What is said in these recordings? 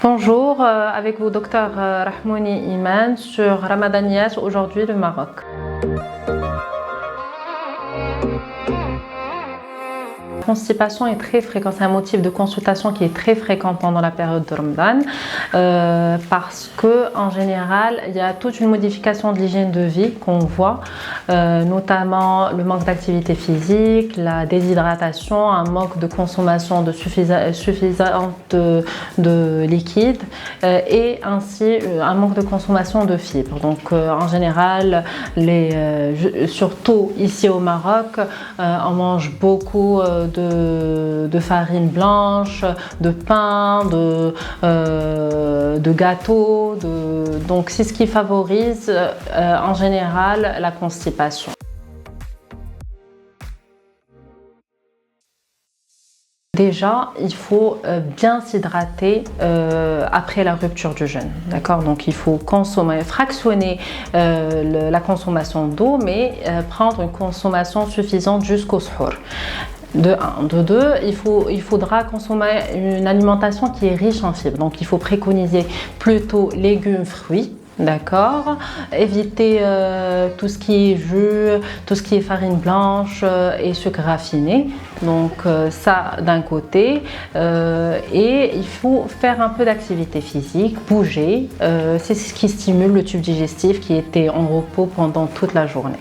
Bonjour, avec vous Dr Rahmouni Iman sur Ramadaniyat, aujourd'hui le Maroc. La constipation est très fréquente, c'est un motif de consultation qui est très fréquent pendant la période de Ramadan parce que en général il y a toute une modification de l'hygiène de vie qu'on voit, notamment le manque d'activité physique, la déshydratation, un manque de consommation suffisante de liquide et ainsi un manque de consommation de fibres. Donc en général, surtout ici au Maroc, on mange beaucoup de farine blanche, de pain, de gâteaux, donc c'est ce qui favorise en général la constipation. Déjà, il faut bien s'hydrater après la rupture du jeûne, d'accord? Donc il faut fractionner la consommation d'eau, mais prendre une consommation suffisante jusqu'au suhour. De 1. De 2, il faudra consommer une alimentation qui est riche en fibres. Donc il faut préconiser plutôt légumes, fruits. D'accord, éviter tout ce qui est jus, tout ce qui est farine blanche et sucre raffiné. Donc ça d'un côté, et il faut faire un peu d'activité physique, bouger. C'est ce qui stimule le tube digestif qui était en repos pendant toute la journée.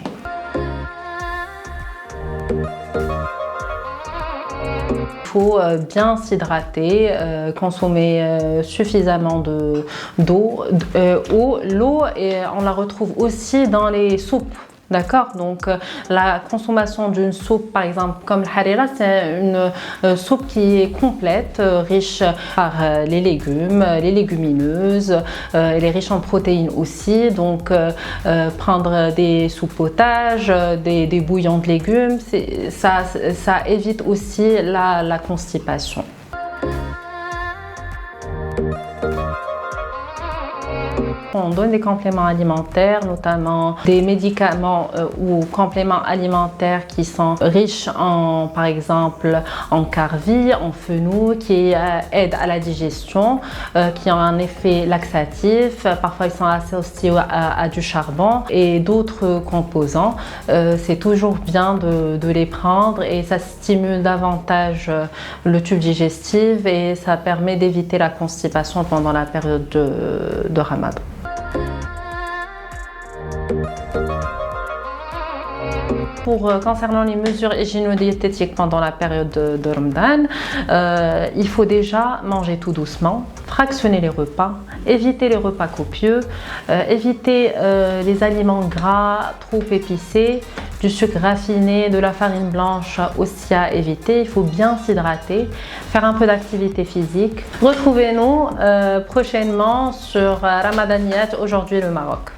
Il faut bien s'hydrater, consommer suffisamment d'eau. L'eau, on la retrouve aussi dans les soupes. D'accord, donc la consommation d'une soupe, par exemple comme le harira, c'est une soupe qui est complète, riche par les légumes, les légumineuses, elle est riche en protéines aussi. Donc prendre des soupes potages, des bouillons de légumes, ça évite aussi la constipation. On donne des compléments alimentaires, notamment des médicaments ou compléments alimentaires qui sont riches en, par exemple, en carvi, en fenouil, qui aident à la digestion, qui ont un effet laxatif. Parfois, ils sont associés à du charbon et d'autres composants. C'est toujours bien de les prendre et ça stimule davantage le tube digestif et ça permet d'éviter la constipation pendant la période de Ramadan. Concernant les mesures hygiéno-diététiques pendant la période de Ramadan, il faut déjà manger tout doucement, fractionner les repas, éviter les repas copieux, éviter les aliments gras, trop épicés, du sucre raffiné, de la farine blanche aussi à éviter. Il faut bien s'hydrater, faire un peu d'activité physique. Retrouvez-nous prochainement sur Ramadaniyat, aujourd'hui le Maroc.